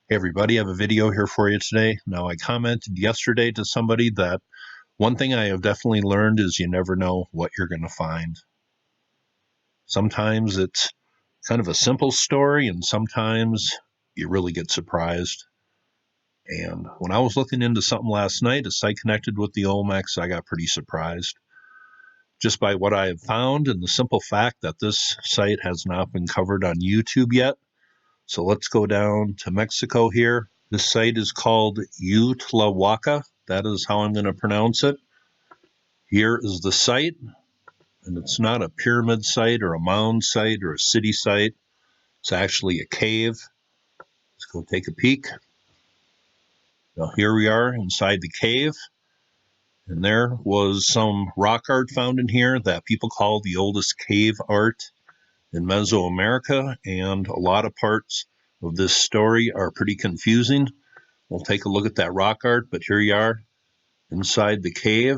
Hey everybody, I have a video here for you today. Now, I commented yesterday to somebody that one thing I have definitely learned is you never know what you're going to find. Sometimes it's kind of a simple story, and sometimes you really get surprised. And when I was looking into something last night, a site connected with the Olmecs, I got pretty surprised just by what I have found and the simple fact that this site has not been covered on YouTube yet. So let's go down to Mexico here. This site is called Juxtlahuaca. That is how I'm going to pronounce it. Here is the site, and it's not a pyramid site or a mound site or a city site. It's actually a cave. Let's go take a peek. Now here we are inside the cave, and there was some rock art found in here that people call the oldest cave art in Mesoamerica, and a lot of parts of this story are pretty confusing. We'll take a look at that rock art, but here you are inside the cave,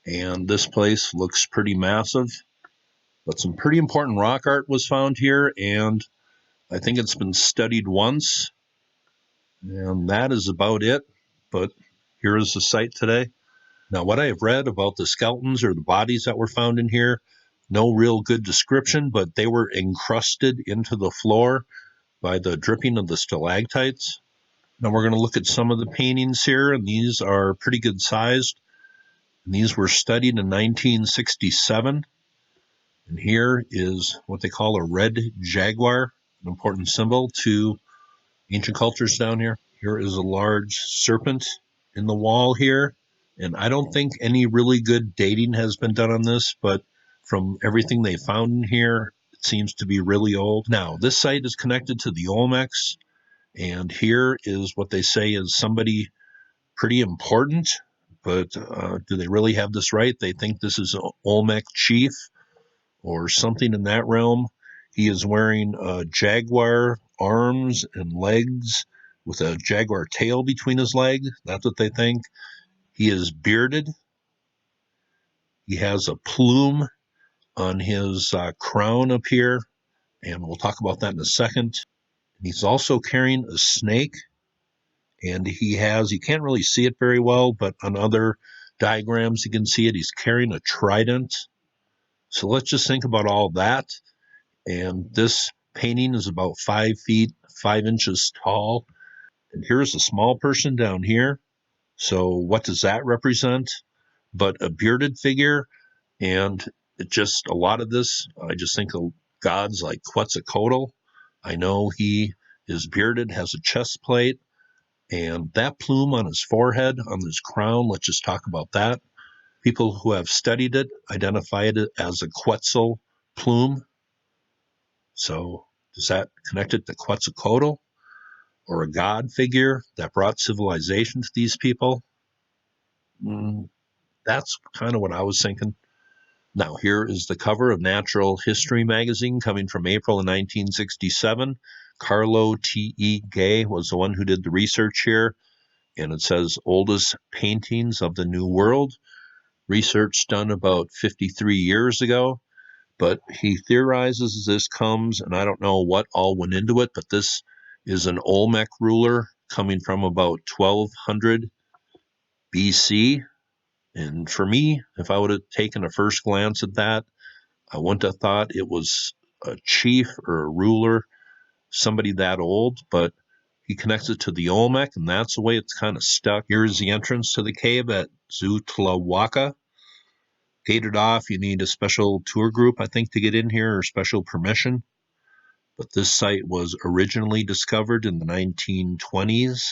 and this place looks pretty massive. But some pretty important rock art was found here, and I think it's been studied once, and that is about it. But here is the site today. Now, what I have read about the skeletons or the bodies that were found in here, no real good description, but they were encrusted into the floor by the dripping of the stalactites. Now we're going to look at some of the paintings here, and these are pretty good sized. And these were studied in 1967. And here is what they call a red jaguar, an important symbol to ancient cultures down here. Here is a large serpent in the wall here. And I don't think any really good dating has been done on this, but from everything they found in here, it seems to be really old. Now, this site is connected to the Olmecs, and here is what they say is somebody pretty important, but do they really have this right? They think this is Olmec Chief or something in that realm. He is wearing jaguar arms and legs with a jaguar tail between his legs. That's what they think. He is bearded. He has a plume on his crown up here, and we'll talk about that in a second. He's also carrying a snake, and you can't really see it very well, but on other diagrams you can see it. He's carrying a trident. So let's just think about all that. And this painting is about 5 feet, 5 inches tall. And here's a small person down here. So what does that represent? But a bearded figure, and just a lot of this, I just think of gods like Quetzacoatl. I know he is bearded, has a chest plate, and that plume on his forehead, on his crown, let's just talk about that. People who have studied it identified it as a Quetzal plume. So does that connect it to Quetzalcoatl or a god figure that brought civilization to these people? That's kind of what I was thinking. Now, here is the cover of Natural History magazine coming from April of 1967. Carlo T.E. Gay was the one who did the research here, and it says oldest paintings of the New World. Research done about 53 years ago, but he theorizes this comes, and I don't know what all went into it, but this is an Olmec ruler coming from about 1200 BC. And for me, if I would have taken a first glance at that, I wouldn't have thought it was a chief or a ruler, somebody that old, but he connects it to the Olmec, and that's the way it's kind of stuck. Here's the entrance to the cave at Juxtlahuaca. Gated off, you need a special tour group, I think, to get in here, or special permission. But this site was originally discovered in the 1920s,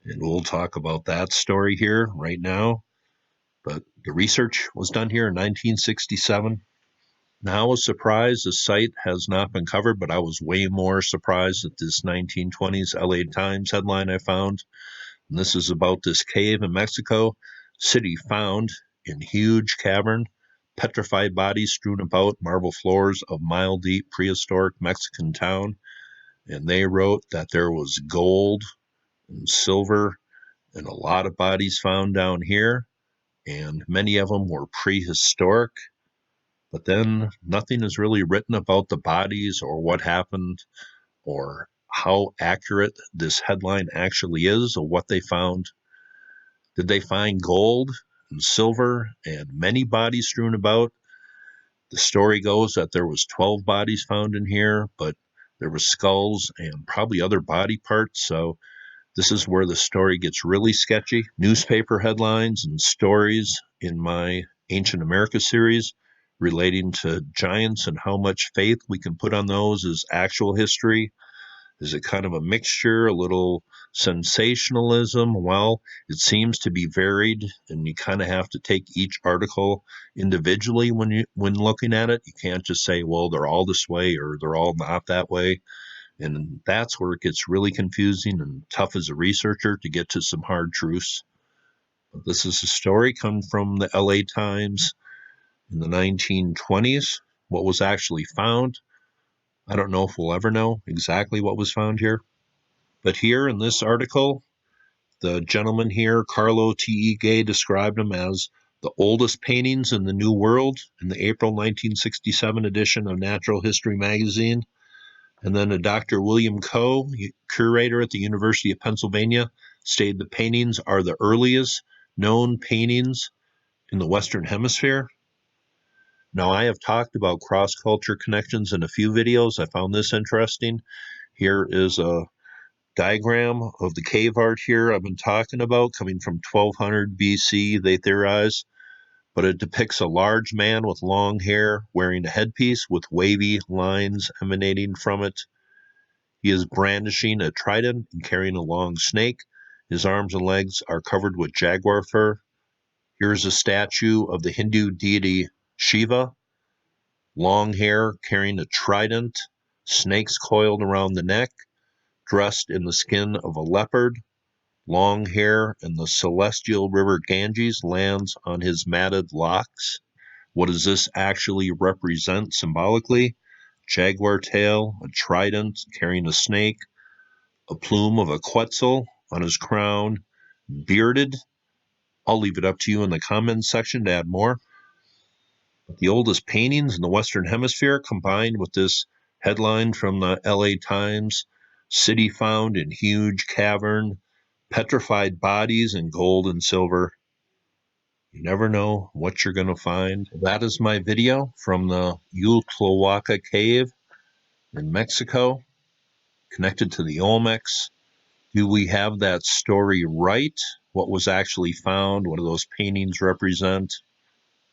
and we'll talk about that story here right now. But the research was done here in 1967. Now I was surprised the site has not been covered, but I was way more surprised at this 1920s LA Times headline I found. And this is about this cave in Mexico City found in huge cavern, petrified bodies strewn about marble floors of mile-deep prehistoric Mexican town. And they wrote that there was gold and silver and a lot of bodies found down here, and many of them were prehistoric. But then nothing is really written about the bodies or what happened or how accurate this headline actually is of what they found. Did they find gold and silver and many bodies strewn about? The story goes that there was 12 bodies found in here, but there were skulls and probably other body parts, so this is where the story gets really sketchy. Newspaper headlines and stories in my Ancient America series relating to giants and how much faith we can put on those as actual history. Is it kind of a mixture, a little sensationalism? Well, it seems to be varied, and you kind of have to take each article individually when looking at it. You can't just say, well, they're all this way or they're all not that way. And that's where it gets really confusing and tough as a researcher to get to some hard truths. But this is a story come from the LA Times in the 1920s. What was actually found, I don't know if we'll ever know exactly what was found here. But here in this article, the gentleman here, Carlo T.E. Gay, described them as the oldest paintings in the New World in the April 1967 edition of Natural History magazine. And then a Dr. William Coe, curator at the University of Pennsylvania, stated the paintings are the earliest known paintings in the Western Hemisphere. Now, I have talked about cross-culture connections in a few videos. I found this interesting. Here is a diagram of the cave art here I've been talking about, coming from 1200 BC, they theorize. But it depicts a large man with long hair wearing a headpiece with wavy lines emanating from it. He is brandishing a trident and carrying a long snake. His arms and legs are covered with jaguar fur. Here's a statue of the Hindu deity Shiva. Long hair, carrying a trident, snakes coiled around the neck, dressed in the skin of a leopard. Long hair, and the celestial river Ganges lands on his matted locks. What does this actually represent symbolically? Jaguar tail, a trident carrying a snake, a plume of a Quetzal on his crown, bearded. I'll leave it up to you in the comments section to add more. But the oldest paintings in the Western Hemisphere, combined with this headline from the LA Times, city found in huge cavern, petrified bodies in gold and silver. You never know what you're going to find. That is my video from the Juxtlahuaca Cave in Mexico, connected to the Olmecs. Do we have that story right? What was actually found? What do those paintings represent?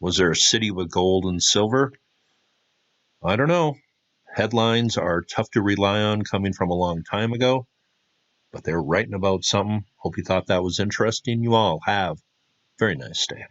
Was there a city with gold and silver? I don't know. Headlines are tough to rely on coming from a long time ago, but they're writing about something. Hope you thought that was interesting. You all have a very nice day.